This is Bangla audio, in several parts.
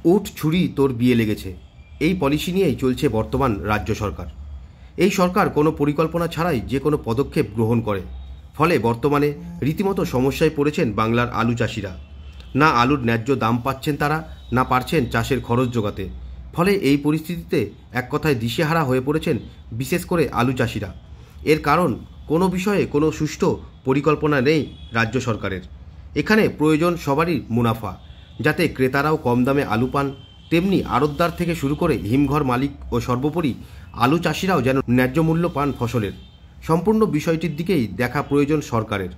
উঠ ছুরি তোর বিয়ে লেগেছে, এই পলিসি নিয়েই চলছে বর্তমান রাজ্য সরকার। এই সরকার কোনো পরিকল্পনা ছাড়াই যে কোনো পদক্ষেপ গ্রহণ করে, ফলে বর্তমানে রীতিমতো সমস্যায় পড়েছেন বাংলার আলু চাষিরা। না আলুর ন্যায্য দাম পাচ্ছেন তারা, না পারছেন চাষের খরচ জোগাতে। ফলে এই পরিস্থিতিতে এক কথায় দিশেহারা হয়ে পড়েছেন বিশেষ করে আলু চাষিরা। এর কারণ কোনো বিষয়ে কোনো সুষ্ঠু পরিকল্পনা নেই রাজ্য সরকারের। এখানে প্রয়োজন সবারই মুনাফা, যাতে ক্রেতারাও কম দামে আলু পান, তেমনি আড়তদার থেকে শুরু করে হিমঘর মালিক ও সর্বোপরি আলু চাষিরাও যেন ন্যায্য মূল্য পান ফসলের। সম্পূর্ণ বিষয়টির দিকেই দেখা প্রয়োজন সরকারের।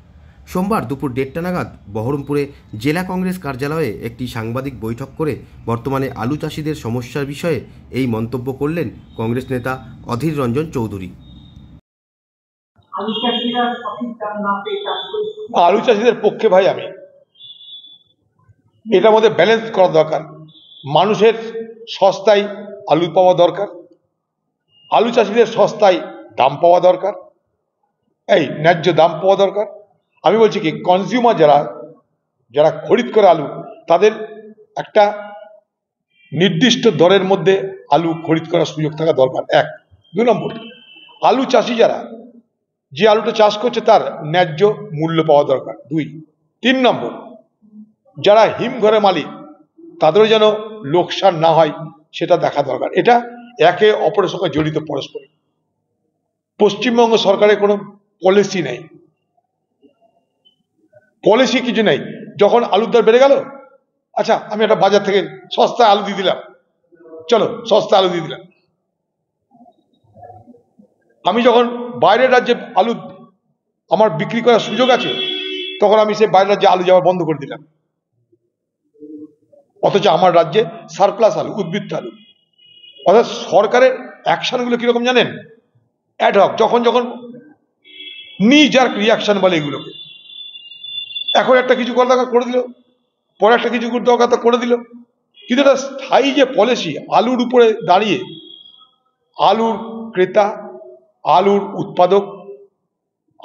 সোমবার দুপুর 1:30 নাগাদ বহরমপুরে জেলা কংগ্রেস কার্যালয়ে একটি সাংবাদিক বৈঠক করে বর্তমানে আলু চাষিদের সমস্যার বিষয়ে এই মন্তব্য করলেন কংগ্রেস নেতা অধীর রঞ্জন চৌধুরী। আলু চাষিদের পক্ষে ভাই আমি এটার মধ্যে ব্যালেন্স করা দরকার। মানুষের সস্তায় আলু পাওয়া দরকার, আলু চাষিদের সস্তায় দাম পাওয়া দরকার, এই ন্যায্য দাম পাওয়া দরকার। আমি বলছি কি, কনজিউমার যারা খরিদ করে আলু, তাদের একটা নির্দিষ্ট দরের মধ্যে আলু খরিদ করার সুযোগ থাকা দরকার, 1। 2 নম্বর, আলু চাষি যারা যে আলুটা চাষ করছে তার ন্যায্য মূল্য পাওয়া দরকার, 2। 3 নম্বর, যারা হিমঘরে মালিক তাদেরও যেন লোকসান না হয় সেটা দেখা দরকার। এটা একে অপরের সঙ্গে জড়িত পরস্পর। পশ্চিমবঙ্গ সরকারের কোনো পলিসি নেই, পলিসি কিছু নেই। যখন আলুর দর বেড়ে গেল, আচ্ছা আমি একটা বাজার থেকে সস্তায় আলু দিয়ে দিলাম, চলো সস্তা আলু দিয়ে দিলাম। আমি যখন বাইরের রাজ্যে আলু আমার বিক্রি করার সুযোগ আছে, তখন আমি সেই বাইরের রাজ্যে আলু যাওয়া বন্ধ করে দিলাম। অথচ আমার রাজ্যে সারপ্লাস আলু, উদ্বৃত্ত আলু। অর্থাৎ সরকারের অ্যাকশনগুলো কিরকম জানেন? অ্যাডহক, যখন যখন নি-জার্ক রিয়াকশন বলে এগুলোকে। এখন একটা কিছু করা দরকার করে দিল, পরে একটা কিছু দরকার করে দিল। কিন্তু একটা স্থায়ী যে পলিসি আলুর উপরে দাঁড়িয়ে, আলুর ক্রেতা, আলুর উৎপাদক,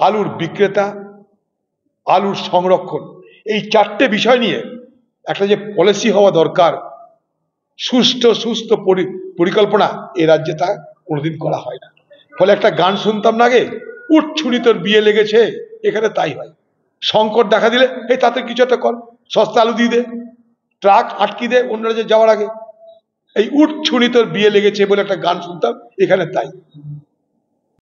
আলুর বিক্রেতা, আলুর সংরক্ষণ, এই 4টে বিষয় নিয়ে একটা যে পলিসি হওয়া দরকার, সুস্থ পরিকল্পনা এ রাজ্যে তা কোনোদিন করা হয় না। ফলে একটা গান শুনতাম না আগে, উঠ ছুরি তোর বিয়ে লেগেছে, এখানে তাই হয়। সংকট দেখা দিলে এই তাতে কিছু একটা কর, সস্তা আলু দিয়ে দে, ট্রাক আটকি দে অন্য রাজ্যে যাওয়ার আগে। এই উঠ ছুরি তোর বিয়ে লেগেছে বলে একটা গান শুনতাম, এখানে তাই।